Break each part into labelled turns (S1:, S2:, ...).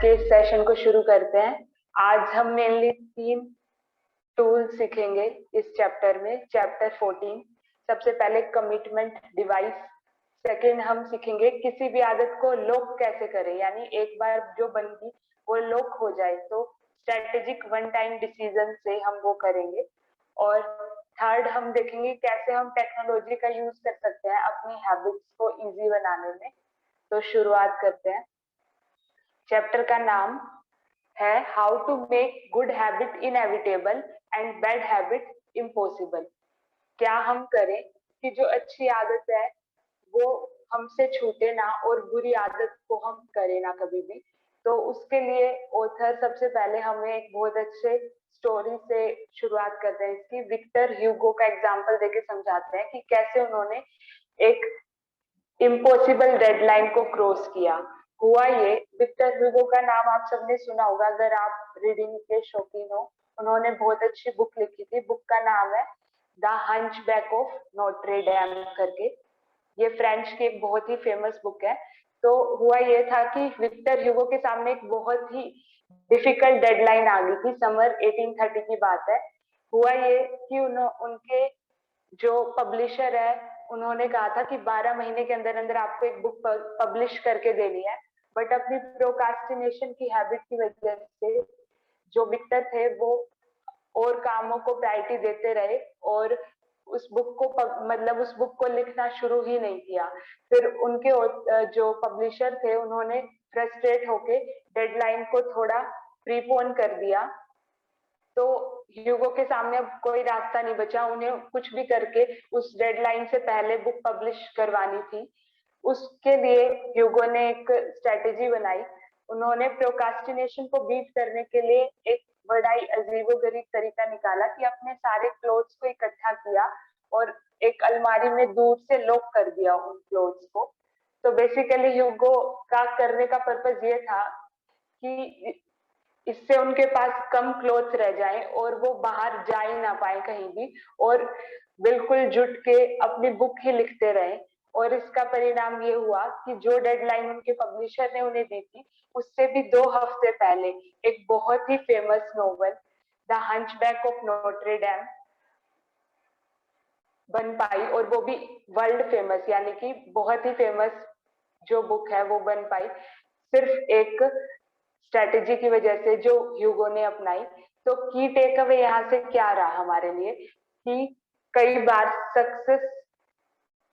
S1: के सेशन को शुरू करते हैं। आज हम मेनली 3 टूल सीखेंगे इस चैप्टर में, चैप्टर 14। सबसे पहले कमिटमेंट डिवाइस। सेकंड हम सीखेंगे किसी भी आदत को लॉक कैसे करें, यानी एक बार जो बन गई वो लॉक हो जाए तो स्ट्रेटेजिक वन टाइम डिसीजन से हम वो करेंगे। और थर्ड हम देखेंगे कैसे हम टेक्नोलॉजी का यूज कर सकते हैं अपनी हैबिट्स को इजी बनाने में। तो शुरुआत करते हैं। चैप्टर का नाम है how to make good habit inevitable and bad habit impossible. क्या हम करें कि जो अच्छी आदत है वो हमसे छूटे ना और बुरी आदत को हम करें ना कभी भी। तो उसके लिए ऑथर सबसे पहले हमें एक बहुत अच्छे स्टोरी से शुरुआत करते हैं इसकी। विक्टर ह्यूगो का एग्जाम्पल देके समझाते हैं कि कैसे उन्होंने एक इम्पॉसिबल डेडलाइन को क्रॉस किया। हुआ ये, विक्टर ह्यूगो का नाम आप सबने सुना होगा अगर आप रीडिंग के शौकीन हो। उन्होंने बहुत अच्छी बुक लिखी थी, बुक का नाम है the hunchback of Notre dam करके। ये फ्रेंच की एक बहुत ही फेमस बुक है। तो हुआ ये था कि विक्टर ह्यूगो के सामने एक बहुत ही डिफिकल्ट डेडलाइन आ गई थी, समर 1830 की बात है। हुआ ये कि उनके जो पब्लिशर है उन्होंने कहा था कि 12 महीने के अंदर अंदर आपको एक बुक पब्लिश करके देनी है। बट अपनी प्रोकास्टिनेशन की हैबिट की वजह से जो विक्टर थे वो और कामों को प्रायोरिटी देते रहे और उस बुक को मतलब उस बुक को लिखना शुरू ही नहीं किया। फिर उनके जो पब्लिशर थे उन्होंने फ्रस्ट्रेट होके डेडलाइन को थोड़ा प्रीपोन कर दिया। तो ह्यूगो के सामने अब कोई रास्ता नहीं बचा, उन्हें कुछ भी करके उस डेडलाइन से पहले बुक पब्लिश करवानी थी। उसके लिए ह्यूगो ने एक स्ट्रेटेजी बनाई। उन्होंने प्रोकास्टिनेशन को बीट करने के लिए एक बड़ा ही अजीबोगरीब तरीका निकाला कि अपने सारे क्लोथ्स को इकट्ठा किया और एक अलमारी में दूर से लॉक कर दिया उन क्लोथ्स को। तो बेसिकली ह्यूगो का करने का पर्पस ये था कि इससे उनके पास कम क्लोथ्स रह जाएं और वो बाहर जा ही ना पाए कहीं भी और बिल्कुल जुट के अपनी बुक ही लिखते रहे। और इसका परिणाम ये हुआ कि जो डेडलाइन उनके पब्लिशर ने उन्हें दी थी उससे भी 2 हफ्ते पहले एक बहुत ही famous novel the hunchback of Notre Dame बन पाई, और वो भी वर्ल्ड फेमस, यानी कि बहुत ही फेमस जो बुक है वो बन पाई सिर्फ एक स्ट्रेटेजी की वजह से जो ह्यूगो ने अपनाई। तो की टेक अवे यहाँ से क्या रहा हमारे लिए कि कई बार सक्सेस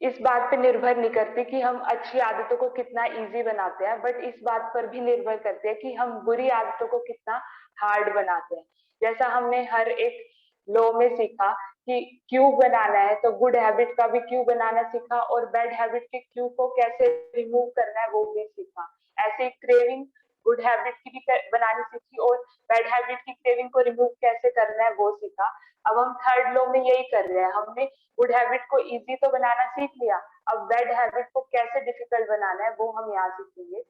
S1: इस बात पे निर्भर नहीं करती कि हम अच्छी आदतों को कितना इजी बनाते हैं, बट इस बात पर भी निर्भर करते हैं कि हम बुरी आदतों को कितना हार्ड बनाते हैं। जैसा हमने हर एक लॉ में सीखा कि क्यू बनाना है तो गुड हैबिट का भी क्यू बनाना सीखा और बैड हैबिट के क्यू को कैसे रिमूव करना है वो भी सीखा। ऐसे क्रेविंग गुड हैबिट की भी बनानी सीखी और बैड हैबिट की क्रेविंग को रिमूव कैसे करना है वो सीखा। अब हम थर्ड लॉ में यही कर रहे हैं, हमने गुड हैबिट को इजी तो बनाना सीख लिया, अब बैड हैबिट को कैसे डिफिकल्ट बनाना है वो हम यहाँ सीखेंगे।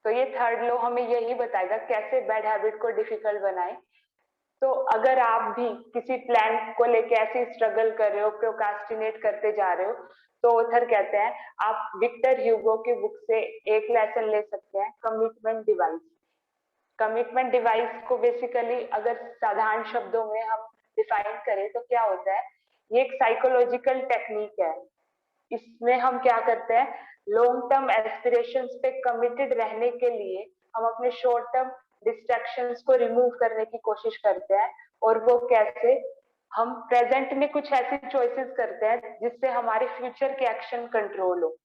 S1: तो ये थर्ड लॉ हमें यही बताएगा कैसे बैड हैबिट को डिफिकल्ट बनाए। तो अगर आप भी किसी प्लान को लेके ऐसे स्ट्रगल कर रहे हो, प्रोकास्टिनेट करते जा रहे हो, तो ऑथर कहते हैं आप विक्टर ह्यूगो की बुक से एक लेसन ले सकते हैं, कमिटमेंट डिवाइस। कमिटमेंट डिवाइस को बेसिकली अगर साधारण शब्दों में हम डिफाइन करें तो क्या होता है, ये एक साइकोलॉजिकल टेक्निक है। इसमें हम क्या करते हैं, लॉन्ग टर्म एस्पिरेशंस पे कमिटेड रहने के लिए हम अपने शॉर्ट टर्म डिस्ट्रैक्शंस को रिमूव करने की कोशिश करते हैं। और वो कैसे, हम प्रेजेंट में कुछ ऐसी चॉइसेस करते हैं जिससे हमारे फ्यूचर के एक्शन कंट्रोल हो।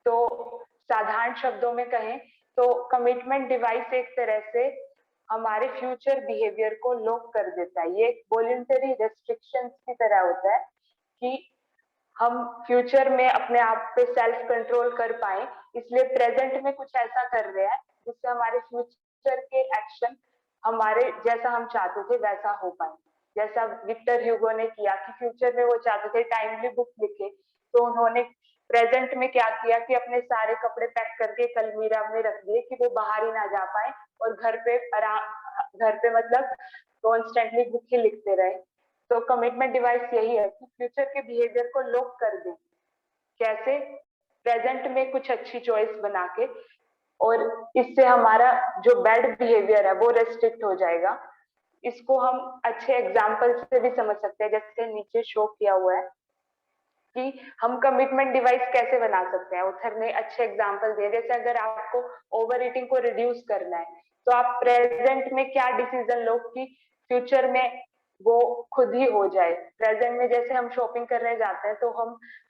S1: तो साधारण शब्दों में कहें तो कमिटमेंट डिवाइस एक तरह से हमारे फ्यूचर बिहेवियर को लॉक कर देता है। ये एक वॉलंटरी रेस्ट्रिक्शंस की तरह होता है कि हम फ्यूचर में अपने आप पे सेल्फ कंट्रोल कर पाए, इसलिए प्रेजेंट में कुछ ऐसा कर रहे हैं जिससे हमारे फ्यूचर के एक्शन हमारे जैसा हम चाहते थे वैसा हो पाए। जैसा विक्टर ह्यूगो ने किया कि फ्यूचर में वो चाहते थे टाइमली बुक लिखे, तो उन्होंने प्रेजेंट में क्या किया कि अपने सारे कपड़े पैक करके अलमीरा में रख दिए कि वो बाहर ही ना जा पाए और घर पे मतलब कॉन्स्टेंटली बुक ही लिखते रहे। तो कमिटमेंट डिवाइस यही है कि फ्यूचर के बिहेवियर को लॉक कर दें। कैसे, प्रेजेंट में कुछ अच्छी चॉइस बना के और इससे हमारा जो बैड बिहेवियर है वो रेस्ट्रिक्ट हो जाएगा। इसको हम अच्छे एग्जाम्पल से भी समझ सकते हैं, जैसे नीचे शो किया हुआ है कि हम कमिटमेंट डिवाइस कैसे बना सकते हैं। उथर ने अच्छे एग्जाम्पल दिए, जैसे अगर आपको ओवर ईटिंग को रिड्यूस करना है तो आप प्रेजेंट में क्या डिसीजन लो कि फ्यूचर में वो खुद ही हो जाए। प्रेजेंट में जैसे हम शॉपिंग करने जाते हैं तो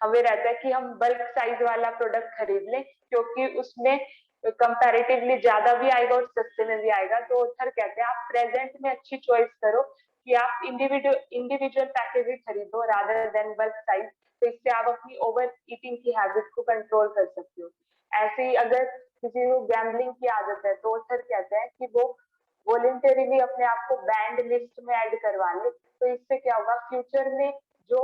S1: हमें रहता है कि हम बल्क साइज वाला प्रोडक्ट खरीद लें क्योंकि उसमें कंपैरेटिवली ज्यादा भी आएगा और सस्ते में भी आएगा। तो उधर कहते हैं आप प्रेजेंट में अच्छी चॉइस करो कि आप इंडिविजुअल पैकेजेस खरीदो रादर देन बल्क साइज। तो इससे आप अपनी ओवर ईटिंग की हैबिट को कंट्रोल कर सकते हो। ऐसे ही अगर किसी को गैम्बलिंग की आदत है तो सर कहते हैं कि वो वॉलेंटरीली अपने आप को बैंड लिस्ट में ऐड करवा ले। तो इससे क्या होगा, फ्यूचर में जो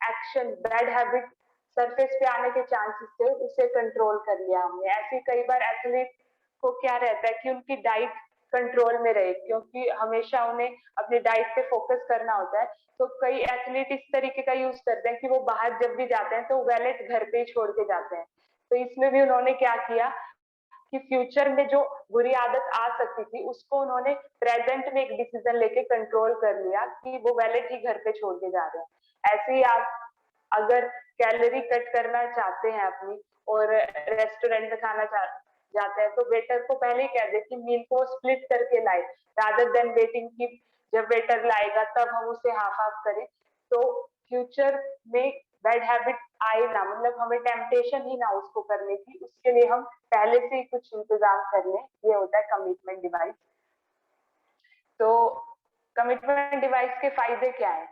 S1: एक्शन बैड हैबिट सरफेस पे आने के चांसेस थे उसे कंट्रोल कर लिया हमने। ऐसे कई बार एथलीट को क्या रहता है कि उनकी डाइट कंट्रोल में रहे, क्योंकि हमेशा उन्हें अपनी डाइट पे फोकस करना होता है। तो कई एथलीट इस तरीके का यूज करते हैं कि वो बाहर जब भी जाते हैं तो वैलेट घर पे ही छोड़ के जाते हैं। तो इसमें भी उन्होंने क्या किया कि फ्यूचर में जो बुरी आदत आ सकती थी उसको उन्होंने प्रेजेंट में एक डिसीजन लेके कंट्रोल कर लिया कि वो वैलेट ही घर पे छोड़ के जा रहे हैं। ऐसे ही आप अगर कैलोरी कट करना चाहते हैं अपनी और रेस्टोरेंट में खाना जाते हैं तो वेटर को पहले ही कह दे कि मील को स्प्लिट करके लाए, रादर देन वेटिंग की जब वेटर लाएगा तब हम उसे हाफ हाफ करें। तो फ्यूचर में बैड हैबिट आए ना, मतलब हमें टेम्पटेशन ही ना उसको करने की, उसके लिए हम पहले से ही कुछ इंतजाम कर लें। ये होता है कमिटमेंट डिवाइस। तो कमिटमेंट डिवाइस के फायदे क्या है?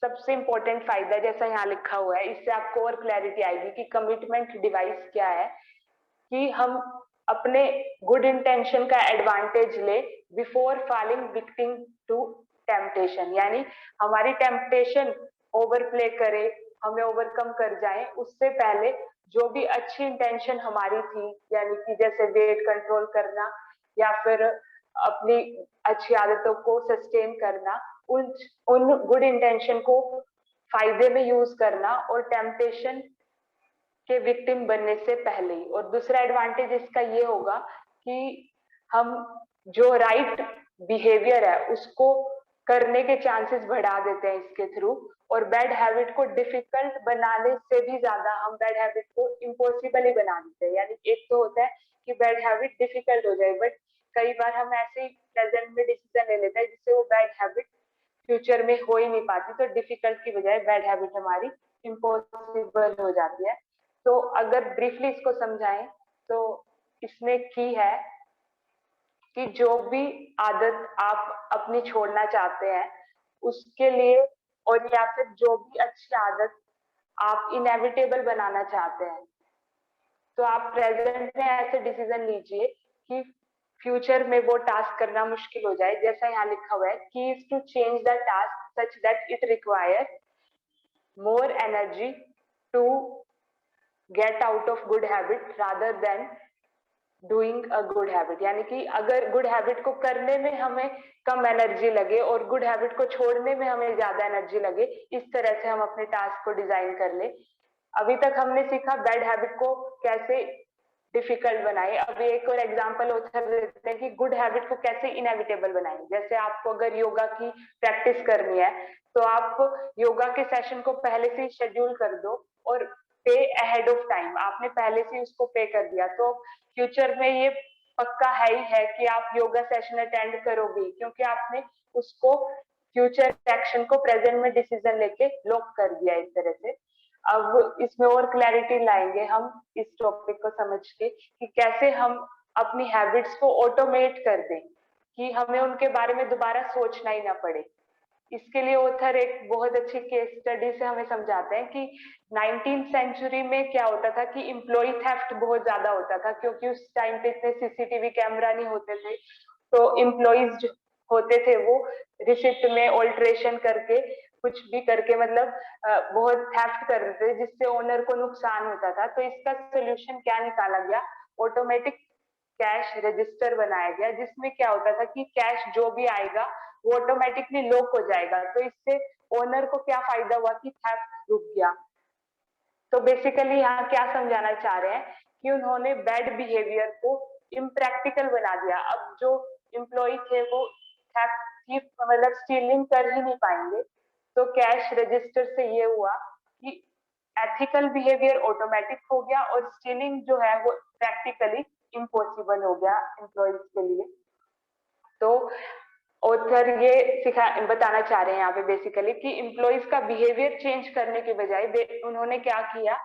S1: सबसे इंपॉर्टेंट फायदा जैसा यहाँ लिखा हुआ है, इससे आपको और क्लैरिटी आएगी कि कमिटमेंट डिवाइस क्या है, कि हम अपने गुड इंटेंशन का एडवांटेज ले before falling victim to temptation. यानी हमारी टेम्पटेशन ओवर प्ले करे, हमें ओवरकम कर जाए, उससे पहले जो भी अच्छी इंटेंशन हमारी थी, यानी कि जैसे वेट कंट्रोल करना या फिर अपनी अच्छी आदतों को सस्टेन करना, उन उन गुड इंटेंशन को फायदे में यूज करना और टेम्पटेशन के विक्टिम बनने से पहले ही। और दूसरा एडवांटेज इसका ये होगा कि हम जो राइट बिहेवियर है उसको करने के चांसेस बढ़ा देते हैं इसके थ्रू, और बैड हैबिट को डिफिकल्ट बनाने से भी ज्यादा हम बैड हैबिट को इम्पॉसिबल ही बना देते हैं। यानी एक तो होता है कि बैड हैबिट डिफिकल्ट हो जाए, बट कई बार हम ऐसे ही प्रेजेंट में डिसीजन ले लेते हैं जिससे वो बैड हैबिट फ्यूचर में हो ही नहीं पाती। तो डिफिकल्ट की बजाय बैड हैबिट हमारी इम्पॉसिबल हो जाती है। तो अगर ब्रीफली इसको समझाएं तो इसमें की है कि जो भी आदत आप अपनी छोड़ना चाहते हैं उसके लिए, और या फिर जो भी अच्छी आदत आप इनएविटेबल बनाना चाहते हैं, तो आप प्रेजेंट में ऐसे डिसीजन लीजिए कि फ्यूचर में वो टास्क करना मुश्किल हो जाए। जैसा यहाँ लिखा हुआ है, keys to change the task such that it require more energy to get out of good habit rather than doing a good habit. यानी कि अगर गुड हैबिट को करने में हमें कम एनर्जी लगे और गुड हैबिट को छोड़ने में हमें ज्यादा एनर्जी लगे, इस तरह से हम अपने टास्क को डिजाइन कर ले। अभी तक हमने सीखा बैड हैबिट को कैसे डिफिकल्ट बनाए। अभी एक और एग्जांपल उधर देते हैं कि गुड हैबिट को कैसे इनएविटेबल बनाए। जैसे आपको अगर योगा की प्रैक्टिस करनी है तो आप योगा के सेशन को पहले से ही शेड्यूल कर दो और पे अहेड ऑफ टाइम, आपने पहले से उसको पे कर दिया, तो फ्यूचर में ये पक्का है ही है कि आप योगा सेशन अटेंड करोगे, क्योंकि आपने उसको फ्यूचर एक्शन को प्रेजेंट में डिसीजन लेके लॉक कर दिया एक तरह से। अब इसमें और क्लैरिटी लाएंगे हम इस टॉपिक को समझ के कि कैसे हम अपनी हैबिट्स को ऑटोमेट कर दें कि हमें उनके बारे में दोबारा सोचना ही ना पड़े। इसके लिए ऑथर एक बहुत अच्छी केस स्टडी से हमें समझाते हैं कि 19th सेंचुरी में क्या होता था कि इम्प्लॉय थेफ्ट बहुत ज्यादा होता था, क्योंकि उस टाइम पे इतने सीसीटीवी कैमरा नहीं होते थे। तो इम्प्लॉयज होते थे वो रिसिप्ट में ऑल्ट्रेशन करके कुछ भी करके मतलब बहुत थेफ्ट कर देते थे, जिससे ओनर को नुकसान होता था। तो इसका सोल्यूशन क्या निकाला गया, ऑटोमेटिक कैश रजिस्टर बनाया गया, जिसमें क्या होता था कि कैश जो भी आएगा वो ऑटोमेटिकली लॉक हो जाएगा। तो इससे ओनर को क्या फायदा हुआ कि थेफ्ट रुक गया। तो बेसिकली यहाँ क्या समझाना चाह रहे हैं कि उन्होंने बैड बिहेवियर को इम्प्रैक्टिकल बना दिया। अब जो एम्प्लॉय थे वो मतलब स्टीलिंग कर ही नहीं पाएंगे। तो कैश रजिस्टर से ये हुआ कि एथिकल बिहेवियर ऑटोमेटिक हो गया और स्टीलिंग जो है वो प्रैक्टिकली इम्पॉसिबल हो गया एम्प्लॉयज के लिए। तो ऑथर ये बताना चाह रहे हैं यहाँ पे बेसिकली कि एम्प्लॉयज का बिहेवियर चेंज करने के बजाय उन्होंने क्या किया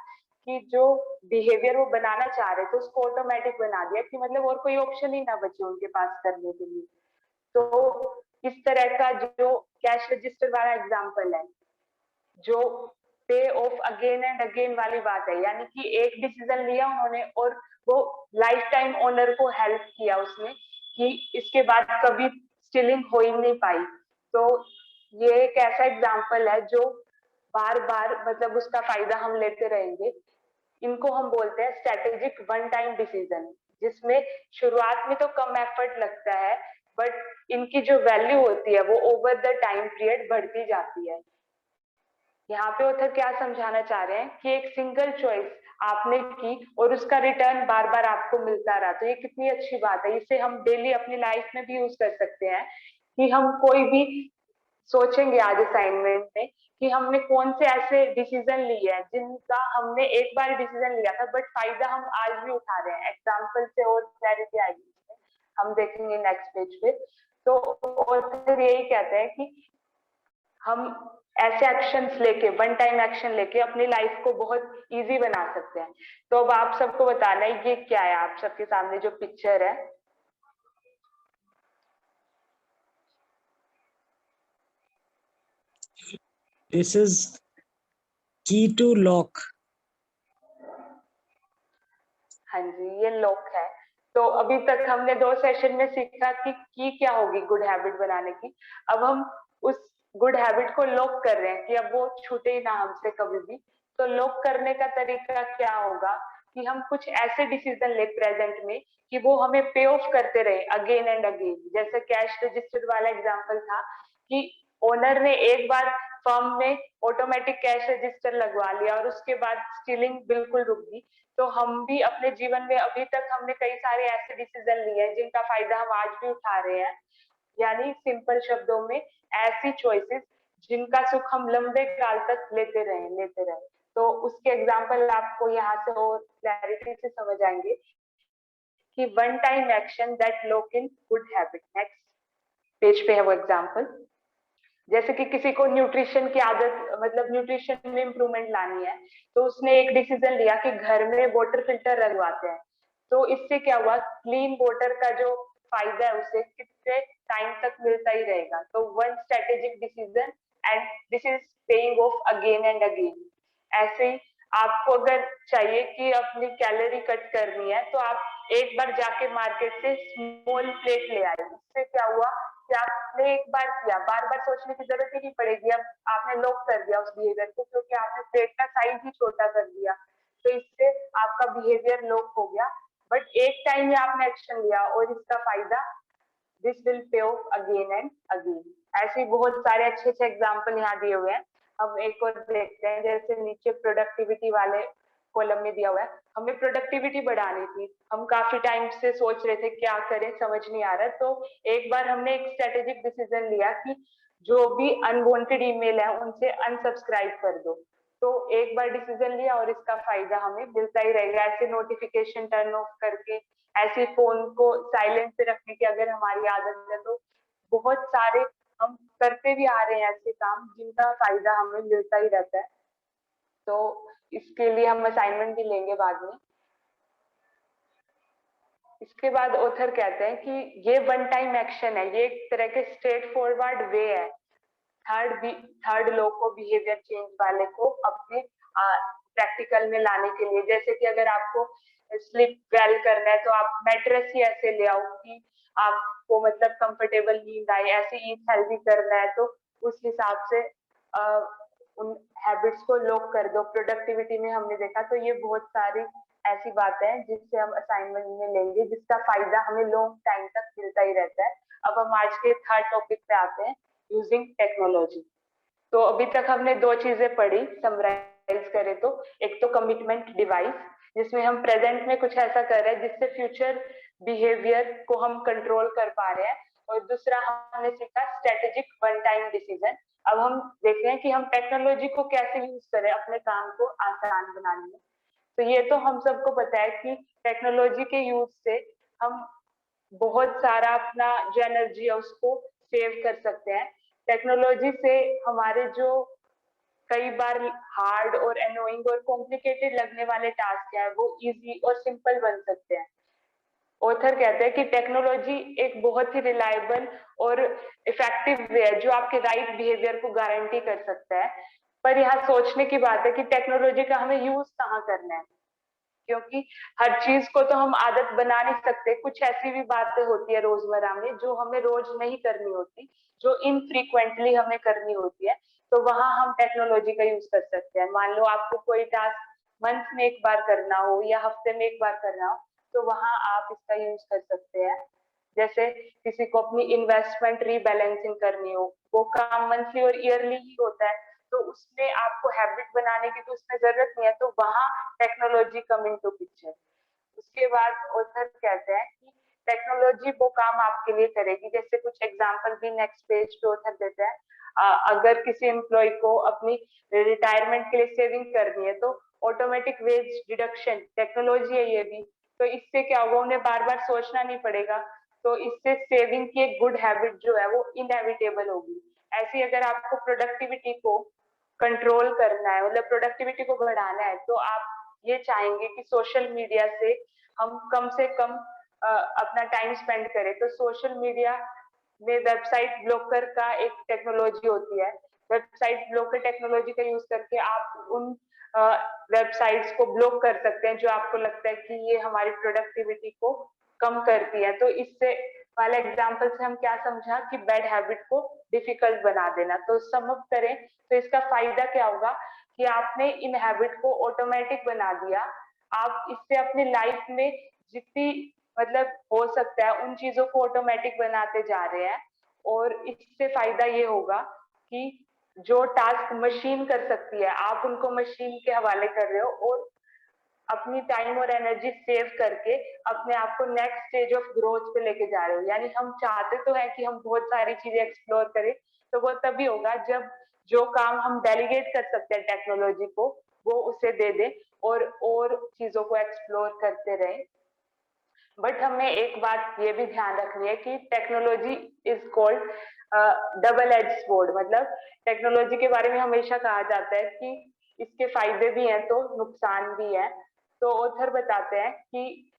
S1: कि जो बिहेवियर वो बनाना चाह रहे थे उसको ऑटोमेटिक बना दिया, कि मतलब और कोई ऑप्शन ही ना बचे उनके पास करने के लिए। तो इस तरह का जो कैश रजिस्टर वाला एग्जांपल है, जो पे ऑफ अगेन एंड अगेन वाली बात है, यानी कि एक डिसीजन लिया उन्होंने और वो लाइफ टाइम ओनर को हेल्प किया उसने कि इसके बाद कभी स्टीलिंग हो ही नहीं पाई। तो ये एक ऐसा एग्जांपल है जो बार बार मतलब उसका फायदा हम लेते रहेंगे। इनको हम बोलते हैं स्ट्रेटेजिक वन टाइम डिसीजन, जिसमें शुरुआत में तो कम एफर्ट लगता है बट इनकी जो वैल्यू होती है वो ओवर द टाइम पीरियड बढ़ती जाती है। यहाँ पे ऑथर क्या समझाना चाह रहे हैं कि एक सिंगल चॉइस आपने की और उसका रिटर्न बार बार आपको मिलता रहा, तो ये कितनी अच्छी बात है। इसे हम डेली अपनी लाइफ में भी यूज कर सकते हैं कि हम कोई भी सोचेंगे आज असाइनमेंट में कि हमने कौन से ऐसे डिसीजन लिए हैं जिनका हमने एक बार डिसीजन लिया था बट फायदा हम आज भी उठा रहे हैं। एग्जाम्पल से और क्लैरिटी आएगी, हम देखेंगे नेक्स्ट पेज पे। तो ऑथर यही कहते हैं कि हम ऐसे एक्शंस लेके वन टाइम एक्शन लेके अपनी लाइफ को बहुत इजी बना सकते हैं। तो अब आप सबको बताना है ये क्या है, आप सबके सामने जो पिक्चर है।
S2: दिस इज की टू लॉक।
S1: हाँ जी, ये लॉक है। तो अभी तक हमने 2 सेशन में सीखा कि की क्या होगी गुड हैबिट बनाने की। अब हम उस गुड हैबिट को लॉक कर रहे हैं कि अब वो छूटे ही ना हमसे कभी भी। तो लॉक करने का तरीका क्या होगा कि हम कुछ ऐसे डिसीजन ले प्रेजेंट में कि वो हमें पे ऑफ करते रहे अगेन एंड अगेन। जैसे कैश रजिस्टर वाला एग्जांपल था कि ओनर ने एक बार फर्म में ऑटोमेटिक कैश रजिस्टर लगवा लिया और उसके बाद स्टीलिंग बिल्कुल रुक गई। तो हम भी अपने जीवन में अभी तक हमने कई सारे ऐसे डिसीजन लिए हैं जिनका फायदा हम आज भी उठा रहे हैं। यानी सिंपल शब्दों में ऐसी चॉइसेस जिनका सुख हम लंबे काल तक लेते रहे। तो उसके एग्जाम्पल आपको यहाँ से और क्लैरिटी से समझ आएंगे कि one time action that lock in good habit. Next page पे है वो एग्जाम्पल। जैसे कि किसी को न्यूट्रिशन की आदत मतलब न्यूट्रिशन में इंप्रूवमेंट लानी है, तो उसने एक डिसीजन लिया कि घर में वाटर फिल्टर लगवाते हैं। तो इससे क्या हुआ, क्लीन वाटर का जो फायदा है उसे कितने टाइम तक मिलता ही रहेगा। तो one strategic decision and this is paying off again and again. ऐसे ही आपको अगर चाहिए कि अपनी कैलोरी कट करनी है तो आप एक बार जाके मार्केट से स्मॉल प्लेट ले आए। इससे क्या हुआ कि आपने एक बार किया, बार बार सोचने की जरूरत ही नहीं पड़ेगी। अब आपने लॉक कर दिया उस बिहेवियर को क्योंकि आपने प्लेट का साइज ही छोटा कर दिया। तो इससे आपका बिहेवियर लॉक हो गया। बट एक टाइम में आपने एक्शन लिया और इसका फायदा this will pay of again and again. ऐसे बहुत सारे अच्छे अच्छे एग्जाम्पल यहाँ दिए हुए हैं। हम एक और देखते हैं, जैसे नीचे प्रोडक्टिविटी वाले कॉलम में दिया हुआ है, हमें प्रोडक्टिविटी बढ़ानी थी। हम काफी टाइम से सोच रहे थे क्या करें, समझ नहीं आ रहा। तो एक बार हमने एक स्ट्रेटेजिक डिसीजन लिया कि जो भी अनवांटेड ईमेल है उनसे अनसब्सक्राइब कर दो। तो एक बार डिसीजन लिया और इसका फायदा हमें मिलता ही रहेगा। ऐसे नोटिफिकेशन टर्न ऑफ करके, ऐसे फोन को साइलेंट पे रखने की अगर हमारी आदत है तो बहुत सारे हम करते भी आ रहे हैं ऐसे काम जिनका फायदा हमें मिलता ही रहता है। तो इसके लिए हम असाइनमेंट भी लेंगे बाद में। इसके बाद ऑथर कहते हैं कि ये वन टाइम एक्शन है, ये एक तरह के स्ट्रेट फॉरवर्ड वे है थर्ड लॉ को बिहेवियर चेंज वाले को अपने प्रैक्टिकल में लाने के लिए। जैसे कि अगर आपको स्लीप वेल करना है तो आप मैट्रेस ही ऐसे ले आओ कि आपको मतलब कंफर्टेबल नींद आए। ऐसे ईट हेल्दी करना है तो उस हिसाब से उन हैबिट्स को लॉक कर दो। प्रोडक्टिविटी में हमने देखा, तो ये बहुत सारी ऐसी बातें हैं जिससे हम असाइनमेंट में लेंगे जिसका फायदा हमें लॉन्ग टाइम तक मिलता ही रहता है। अब हम आज के थर्ड टॉपिक पे आते हैं, यूजिंग टेक्नोलॉजी। तो अभी तक हमने 2 चीजें पढ़ी, समराइज करें तो एक तो कमिटमेंट डिवाइस जिसमें हम प्रेजेंट में कुछ ऐसा कर रहे हैं जिससे फ्यूचर बिहेवियर को हम कंट्रोल कर पा रहे हैं। और दूसरा हमने सीखा स्ट्रेटेजिक वन टाइम डिसीजन। अब हम देखते हैं कि हम टेक्नोलॉजी को कैसे यूज करें अपने काम को आसान बनाने में। तो ये तो हम सबको पता है कि टेक्नोलॉजी के यूज से हम बहुत सारा अपना जो एनर्जी है उसको सेव कर सकते हैं। टेक्नोलॉजी से हमारे जो कई बार हार्ड और एनोइंग और कॉम्प्लिकेटेड लगने वाले टास्क है वो इजी और सिंपल बन सकते हैं। ऑथर कहते हैं कि टेक्नोलॉजी एक बहुत ही रिलायबल और इफेक्टिव वे है जो आपके राइट बिहेवियर को गारंटी कर सकता है। पर यहाँ सोचने की बात है कि टेक्नोलॉजी का हमें यूज कहाँ करना है, क्योंकि हर चीज को तो हम आदत बना नहीं सकते। कुछ ऐसी भी बातें होती है रोजमर्रा में जो हमें रोज नहीं करनी होती, जो इनफ्रीक्वेंटली हमें करनी होती है, तो वहां हम टेक्नोलॉजी का यूज कर सकते हैं। मान लो आपको कोई टास्क मंथ में एक बार करना हो या हफ्ते में एक बार करना हो, तो वहां आप इसका यूज कर सकते हैं। जैसे किसी को अपनी इन्वेस्टमेंट रीबैलेंसिंग करनी हो, वो काम मंथली और ईयरली ही होता है, तो उसमें आपको हैबिट बनाने की तो उसमें जरूरत नहीं है, तो वहां टेक्नोलॉजी कम इनटू पिक्चर। उसके बाद ऑथर कहते हैं कि टेक्नोलॉजी वो काम आपके लिए करेगी। जैसे कुछ एग्जांपल भी नेक्स्ट पेज पे ऑथर देते हैं। अगर किसी एम्प्लॉय को अपनी रिटायरमेंट के लिए सेविंग करनी है तो ऑटोमेटिक वेज डिडक्शन टेक्नोलॉजी है ये भी। तो इससे क्या होगा, उन्हें बार बार सोचना नहीं पड़ेगा। तो इससे सेविंग की एक गुड हैबिट जो है वो इनएविटेबल होगी। ऐसी अगर आपको प्रोडक्टिविटी को कंट्रोल करना है, मतलब प्रोडक्टिविटी को बढ़ाना है, तो आप ये चाहेंगे कि सोशल मीडिया से हम कम से कम अपना टाइम स्पेंड करें। तो सोशल मीडिया में वेबसाइट ब्लॉकर का एक टेक्नोलॉजी होती है। वेबसाइट ब्लॉकर टेक्नोलॉजी का यूज करके आप उन वेबसाइट्स को ब्लॉक कर सकते हैं जो आपको लगता है कि ये हमारी प्रोडक्टिविटी को कम करती है। तो इससे वाले एग्जांपल से हम क्या समझा कि बैड हैबिट को डिफिकल्ट बना देना। तो सम अप करें तो इसका फायदा क्या होगा कि आपने इन हैबिट को ऑटोमेटिक बना दिया। आप इससे अपनी लाइफ में जितनी मतलब हो सकता है उन चीजों को ऑटोमेटिक बनाते जा रहे हैं। और इससे फायदा ये होगा कि जो टास्क मशीन कर सकती है आप उनको मशीन के हवाले कर रहे हो, और अपनी टाइम और एनर्जी सेव करके अपने आप को नेक्स्ट स्टेज ऑफ ग्रोथ पे लेके जा रहे हो। यानी हम चाहते तो है कि हम बहुत सारी चीजें एक्सप्लोर करें, तो वो तभी होगा जब जो काम हम डेलीगेट कर सकते हैं टेक्नोलॉजी को वो उसे दे दे और चीजों को एक्सप्लोर करते रहे। बट हमें एक बात ये भी ध्यान रखनी है कि technology is called double edge sword. मतलब टेक्नोलॉजी के बारे में हमेशा कहा जाता है कि इसके फायदे भी हैं तो नुकसान भी है। तो ऑथर बताते हैं कि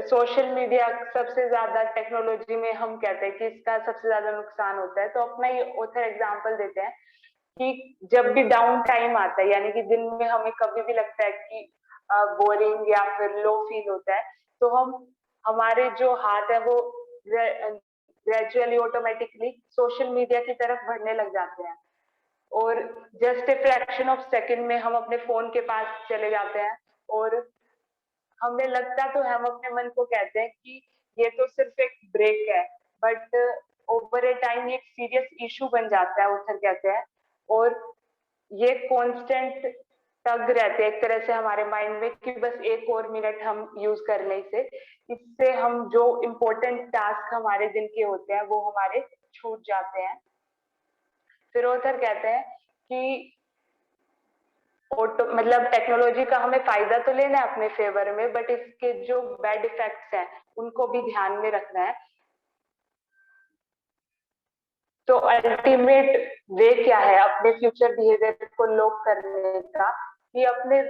S1: सोशल मीडिया सबसे ज्यादा टेक्नोलॉजी में हम कहते हैं कि इसका सबसे ज्यादा नुकसान होता है। तो अपना ये ऑथर एग्जांपल देते हैं कि जब भी डाउन टाइम आता है, यानी कि दिन में हमें कभी भी लगता है कि बोरिंग या फिर लो फील होता है, तो हम हमारे जो हाथ है वो ग्रेजुअली ऑटोमेटिकली सोशल मीडिया की तरफ बढ़ने लग जाते हैं, और just a fraction of second में हम अपने फोन के पास चले जाते हैं। और हमें लगता तो है, हम अपने मन को कहते हैं कि ये तो सिर्फ एक ब्रेक है, बट ओवर ए टाइम एक सीरियस इशू बन जाता है, ऑथर कहते हैं। और ये कांस्टेंट टग रहते हैं एक तरह से हमारे माइंड में कि बस एक और मिनट हम यूज करने से, इससे हम जो इम्पोर्टेंट टास्क हमारे दिन के होते हैं वो हमारे छूट जाते हैं। फिर ऑथर कहते हैं कि मतलब टेक्नोलॉजी का हमें फायदा तो लेना है अपने फेवर में, बट इसके जो बैड इफेक्ट्स हैं उनको भी ध्यान में रखना है। तो अल्टीमेट वे क्या है अपने फ्यूचर बिहेवियर को लॉक करने का, कि अपने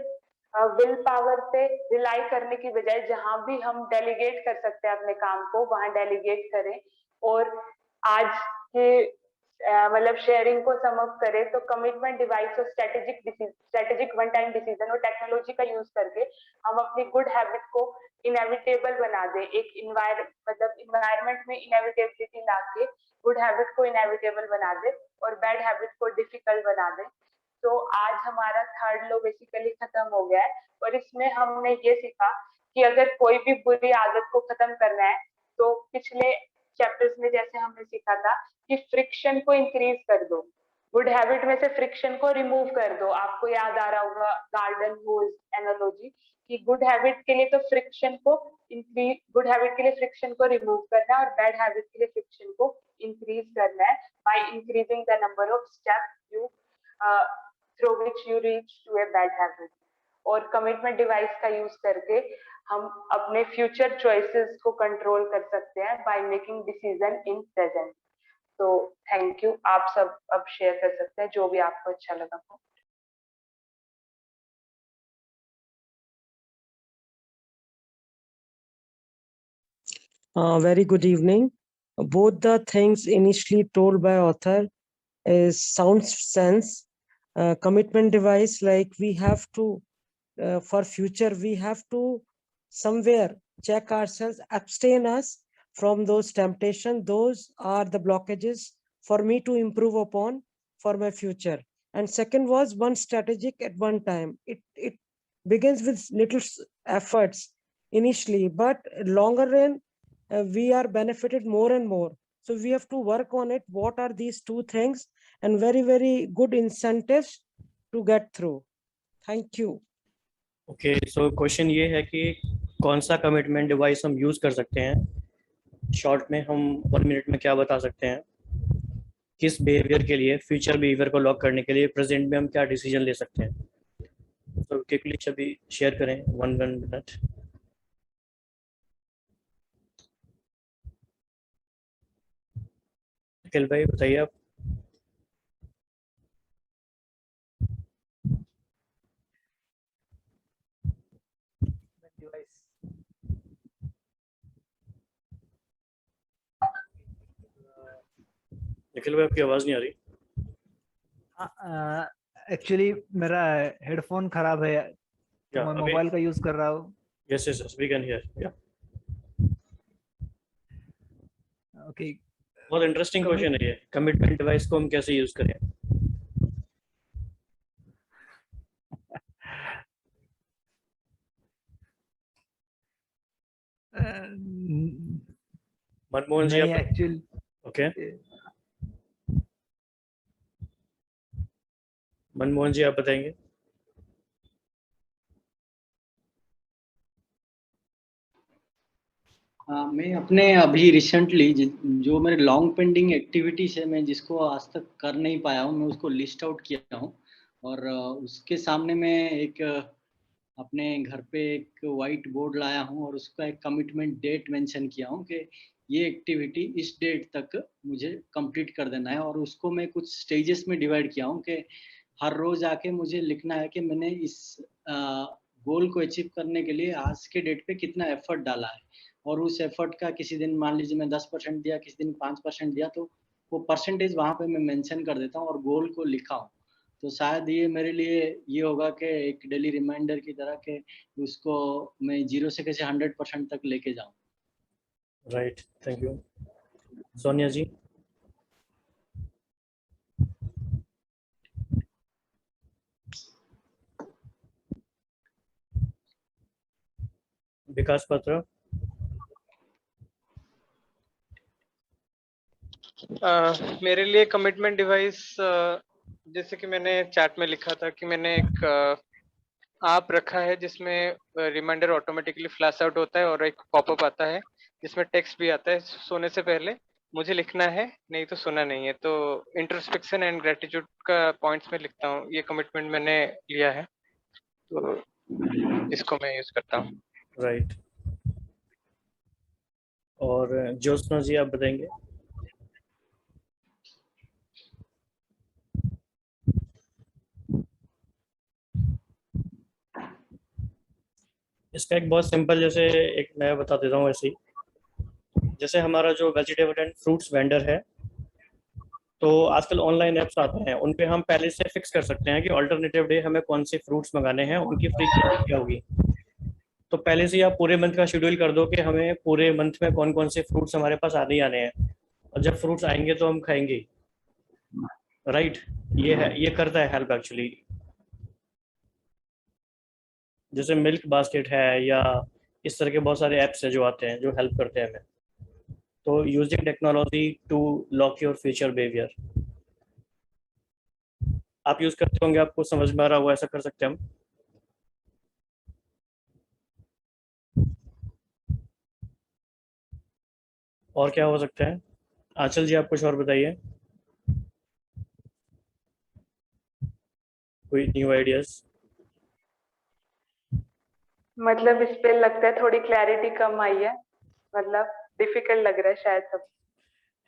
S1: विल पावर पे रिलाई करने की बजाय जहां भी हम डेलीगेट कर सकते हैं अपने काम को वहां डेलीगेट करें। और आज के मतलब शेयरिंग को सम अप करें तो कमिटमेंट डिवाइस और स्ट्रेटेजिक वन टाइम डिसीजन और टेक्नोलॉजी का यूज करके हम अपनी गुड हैबिट को इनएविटेबल बना दें। एक मतलब इन्वायरमेंट में इनएविटेबिलिटी लाके गुड हैबिट को इनएविटेबल बना दे और बैड हैबिट को डिफिकल्ट बना दे। तो आज हमारा थर्ड लो बेसिकली खत्म हो गया है, और इसमें हमने ये सीखा कि अगर कोई भी बुरी आदत को खत्म करना है तो पिछले चैप्टर्स में जैसे हमने सीखा था कि फ्रिक्शन को इंक्रीज कर दो। गुड हैबिट में से फ्रिक्शन को रिमूव कर दो। आपको याद आ रहा होगा गार्डन होज एनालॉजी कि गुड हैबिट के लिए तो फ्रिक्शन को इंक्रीज, गुड हैबिट के लिए फ्रिक्शन को रिमूव करना है और बैड हैबिट के लिए फ्रिक्शन को इंक्रीज करना है by increasing the number of steps you through which you reach to a bad habit. और कमिटमेंट डिवाइस का यूज करके हम अपने फ्यूचर चॉइसेस को कंट्रोल कर सकते हैं by making decision in present. तो थैंक यू, आप सब अब शेयर कर सकते हैं जो भी आपको अच्छा लगा हो।
S2: Very good evening. Both the things initially told by author is sounds sense. Commitment device, like we have to for future we have to somewhere check ourselves, abstain us from those temptation. Those are the blockages for me to improve upon for my future. And second was one strategic at one time. It begins with little efforts initially, but longer run we are benefited more and more. So we have to work on it. What are these two things? And very good incentives to get through. Thank you.
S3: Okay, so question ये है कि कौन सा commitment device हम use कर सकते हैं। Short में हम 1 मिनट में क्या बता सकते हैं, किस बिहेवियर के लिए, फ्यूचर बिहेवियर को लॉक करने के लिए प्रेजेंट में हम क्या डिसीजन ले सकते हैं। तो क्विकली सभी शेयर करें 1 मिनट। अखिल भाई बताइए आप। निखिल भाई आपकी आवाज नहीं आ रही।
S4: एक्चुअली मेरा हेडफोन खराब है, तो मैं मोबाइल का यूज कर रहा हूँ।
S3: Yes yes we can hear. या
S4: ओके,
S3: बहुत इंटरेस्टिंग क्वेश्चन है ये, कमिटमेंट डिवाइस को हम कैसे यूज करें। मनमोहन जी आप
S4: एक्चुअली
S3: ओके, मनमोहन जी आप बताएंगे।
S5: मैं अपने अभी रिसेंटली जो मेरे लॉन्ग पेंडिंग एक्टिविटीज है, मैं जिसको आज तक कर नहीं पाया हूँ, मैं उसको लिस्ट आउट किया हूँ। और उसके सामने मैं एक अपने घर पे एक वाइट बोर्ड लाया हूँ और उसका एक कमिटमेंट डेट मेंशन किया हूँ कि ये एक्टिविटी इस डेट तक मुझे कंप्लीट कर देना है। और उसको मैं कुछ स्टेजेस में डिवाइड किया हूँ कि हर रोज आके मुझे लिखना है कि मैंने इस गोल को अचीव करने के लिए आज के डेट पे कितना एफर्ट डाला है। और उस एफर्ट का किसी दिन मान लीजिए मैं 10% दिया, किसी दिन 5% दिया, तो वो परसेंटेज वहाँ पे मैं मेंशन कर देता हूँ और गोल को लिखा हूँ। तो शायद ये मेरे लिए ये होगा कि एक डेली रिमाइंडर की तरह के उसको मैं 0 से कैसे 100% तक लेके जाऊँ।
S3: Right, thank you. Sonia ji. Vikas Patra.
S6: मेरे लिए कमिटमेंट डिवाइस, जैसे कि मैंने चैट में लिखा था कि मैंने एक ऐप रखा है जिसमें रिमाइंडर ऑटोमेटिकली फ्लैश आउट होता है और एक पॉपअप आता है जिसमें टेक्स्ट भी आता है, सोने से पहले मुझे लिखना है, नहीं तो सोना नहीं है। तो इंट्रोस्पेक्शन एंड ग्रेटिट्यूड का पॉइंट्स में लिखता हूँ। ये कमिटमेंट मैंने लिया है, तो इसको मैं यूज करता हूँ।
S3: राइट, और ज्योत्सना जी आप बताएंगे। इसका एक बहुत सिंपल, जैसे एक मैं बता देता हूँ ऐसे ही, जैसे हमारा जो वेजिटेबल एंड फ्रूट्स वेंडर है, तो आजकल ऑनलाइन ऐप्स आते हैं, उन पे हम पहले से फिक्स कर सकते हैं कि अल्टरनेटिव डे हमें कौन से फ्रूट्स मंगाने हैं, उनकी फ्रीक्वेंसी क्या होगी। तो पहले से आप पूरे मंथ का शेड्यूल कर दो कि हमें पूरे मंथ में कौन कौन से फ्रूट्स हमारे पास आने ही आने हैं, और जब फ्रूट्स आएंगे तो हम खाएंगे। राइट, ये है, ये करता है हेल्प एक्चुअली। जैसे मिल्क बास्केट है या इस तरह के बहुत सारे ऐप्स हैं जो आते हैं जो हेल्प करते हैं हमें। तो using technology to lock your future behaviour. आप यूज करते होंगे, आपको समझ में आ रहा होगा, ऐसा कर सकते हैं हम। और क्या हो सकता है? आंचल जी आप कुछ और बताइए, कोई न्यू आइडियाज?
S1: मतलब इस पे लगता है थोड़ी क्लैरिटी कम आई है, मतलब डिफिकल्ट लग रहा है शायद सब।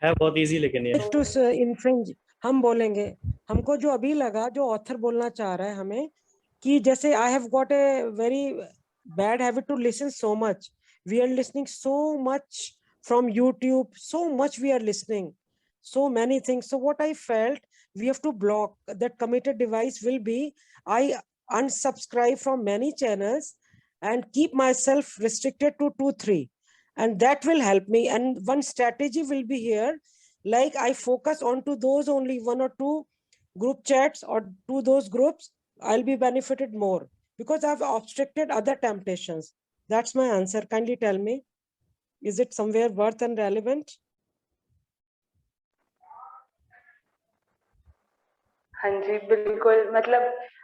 S3: है बहुत इजी लेकिन ये।
S2: टू इन्फ्रिंज हम बोलेंगे, हमको जो अभी लगा, जो ऑथर बोलना चाह रहा है हमें, कि जैसे I have got a very bad habit to listen so much, we are listening so much from YouTube, so much we are listening, so many things. So what I felt, we have to block that. Committed device will be, I unsubscribe from many channels and keep myself restricted to 2-3, and that will help me. And one strategy will be here, like I focus on to those only 1 or 2 group chats or to those groups, I'll be benefited more because I've obstructed other temptations. That's my answer. Kindly tell me, is it somewhere worth and relevant?
S1: हाँ जी बिल्कुल, मतलब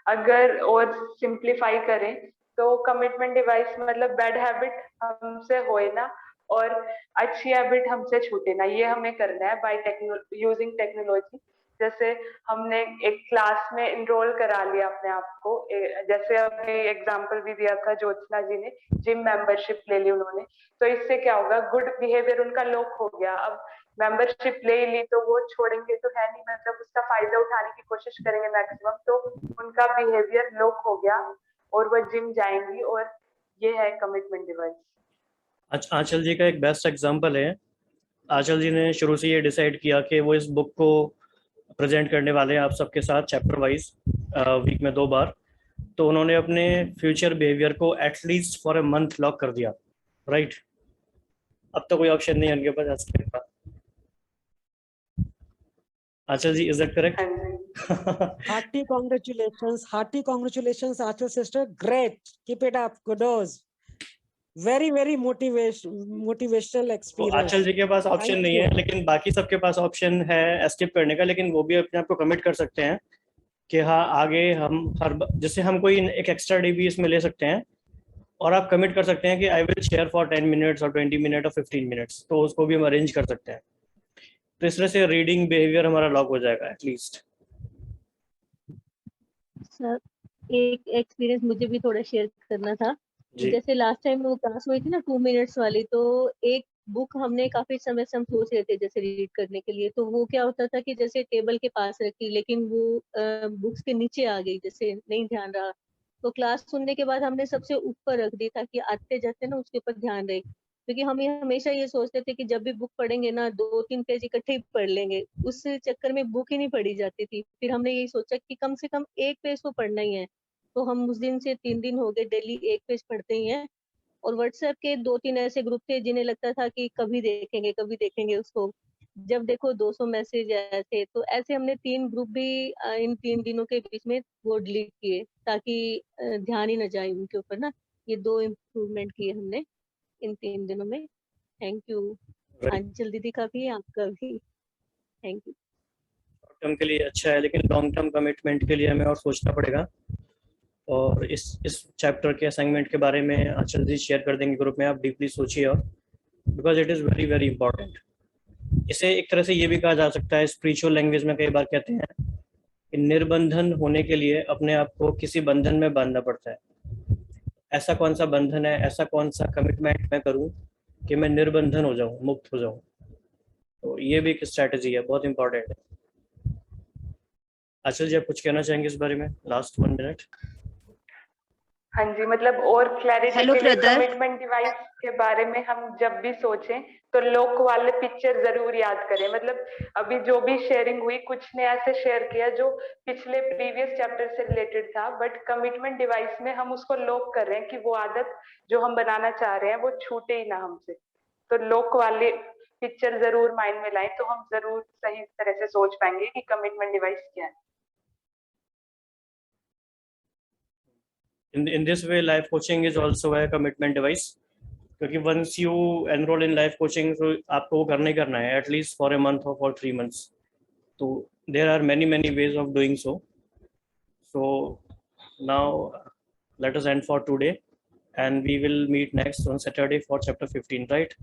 S1: अगर और simplify करें तो commitment device मतलब bad habit हमसे होए ना और अच्छी हैबिट हमसे छूटे ना, ये हमें करना है बाय यूजिंग टेक्नोलॉजी। जैसे हमने एक क्लास में इनरोल करा लिया अपने आप को, जैसे अभी एग्जांपल भी दिया था ज्योत्सना जी ने, जिम मेंबरशिप ले ली उन्होंने, तो इससे क्या होगा, गुड बिहेवियर उनका लॉक हो गया। अब मेंबरशिप ले ली तो वो छोड़ेंगे तो है नहीं, मतलब उसका फायदा उठाने की कोशिश करेंगे मैक्सिमम, तो उनका बिहेवियर लॉक हो गया और वो जिम जाएंगी, और ये है कमिटमेंट डिवाइस।
S3: आंचल जी का एक बेस्ट एग्जांपल है। आंचल जी ने शुरू से ये डिसाइड किया कि वो इस बुक को प्रेजेंट करने वाले हैं आप सबके साथ चैप्टर वाइज, वीक में 2 बार। तो उन्होंने अपने फ्यूचर बिहेवियर को at least for a month lock कर दिया, राइट? अब तो कोई ऑप्शन नहीं है उनके पास आज के बाद। Anchal ji, is that correct?
S2: Hearty congratulations, Achal sister. Great, keep it up. Kudos. Very motivational experience.
S3: आंचल जी के पास ऑप्शन नहीं है, लेकिन बाकी सबके पास ऑप्शन है एस्केप करने का, लेकिन वो भी अपने आप को कमिट कर सकते हैं कि हाँ आगे हम जैसे हम कोई एक एक्स्ट्रा डे भी इसमें ले सकते हैं, और आप कमिट कर सकते हैं कि I will share for 10 minutes और 20 मिनट और 15 मिनट्स, तो उसको भी हम अरेंज कर सकते हैं। तो इस तरह से रीडिंग बिहेवियर हमारा लॉक हो जाएगा एटलीस्ट।
S7: सर एक एक्सपीरियंस मुझे भी थोड़ा शेयर करना था। जैसे लास्ट टाइम वो क्लास हुई थी ना 2 मिनट्स वाली, तो एक बुक हमने काफी समय से हम सोच रहे थे जैसे रीड करने के लिए, तो वो क्या होता था कि जैसे टेबल के पास रखी लेकिन वो बुक्स के नीचे आ गई, जैसे नहीं ध्यान रहा, तो क्लास सुनने के बाद हमने सबसे ऊपर रख दी ताकि आते जाते ना उसके ऊपर ध्यान रहे, क्योंकि हम हमेशा ये सोचते थे कि जब भी बुक पढ़ेंगे ना 2-3 पेज इकट्ठे ही पढ़ लेंगे, उस चक्कर में बुक ही नहीं पढ़ी जाती थी। फिर हमने यही सोचा कि कम से कम 1 पेज तो पढ़ना ही है, तो हम उस दिन से 3 दिन हो गए डेली 1 पेज पढ़ते ही हैं। और व्हाट्सएप के 2-3 ऐसे ग्रुप थे जिन्हें लगता था कि कभी देखेंगे उसको, जब देखो 200 मैसेज आए थे, तो ऐसे हमने 3 ग्रुप भी इन 3 दिनों के बीच में वो डिलीट किए ताकि ध्यान ही न जाए उनके ऊपर ना। ये 2 इम्प्रूवमेंट किए हमने इन 3 दिनों में। थैंक यू आंचल दीदी का भी, आपका भी थैंक यू।
S3: शॉर्ट टर्म के लिए अच्छा है, लेकिन लॉन्ग टर्म कमिटमेंट के लिए हमें और सोचना पड़ेगा, और इस चैप्टर के असाइनमेंट के बारे में आंचल जी शेयर कर देंगे ग्रुप में, आप डीपली सोचिए, और because it is very important. इसे एक तरह से ये भी कहा जा सकता है, स्पिरिचुअल लैंग्वेज में कई बार कहते हैं कि निर्बंधन होने के लिए अपने आप को किसी बंधन में बांधना पड़ता है। ऐसा कौन सा बंधन है, ऐसा कौन सा कमिटमेंट मैं करूं कि मैं निर्बंधन हो जाऊं, मुक्त हो जाऊं? तो ये भी एक स्ट्रैटेजी है, बहुत इंपॉर्टेंट है। आंचल जी आप कुछ कहना चाहेंगे इस बारे में, लास्ट 1 मिनट?
S1: हाँ जी, मतलब और क्लैरिटी के लिए कमिटमेंट डिवाइस के बारे में हम जब भी सोचें तो लॉक वाले पिक्चर जरूर याद करें। मतलब अभी जो भी शेयरिंग हुई, कुछ ने ऐसे शेयर किया जो पिछले प्रीवियस चैप्टर से रिलेटेड था, बट कमिटमेंट डिवाइस में हम उसको लॉक कर रहे हैं कि वो आदत जो हम बनाना चाह रहे हैं वो छूटे ही ना हमसे। तो लॉक वाले पिक्चर जरूर माइंड में लाएं, तो हम जरूर सही तरह से सोच पाएंगे कि कमिटमेंट डिवाइस क्या है।
S3: In this way, life coaching is also a commitment device, क्योंकि once you enroll in life coaching, तो आपको वो करना ही करना है at least for a month or for 3 months. तो there are many ways of doing so. So now let us end for today, and we will meet next on Saturday for chapter 15, right?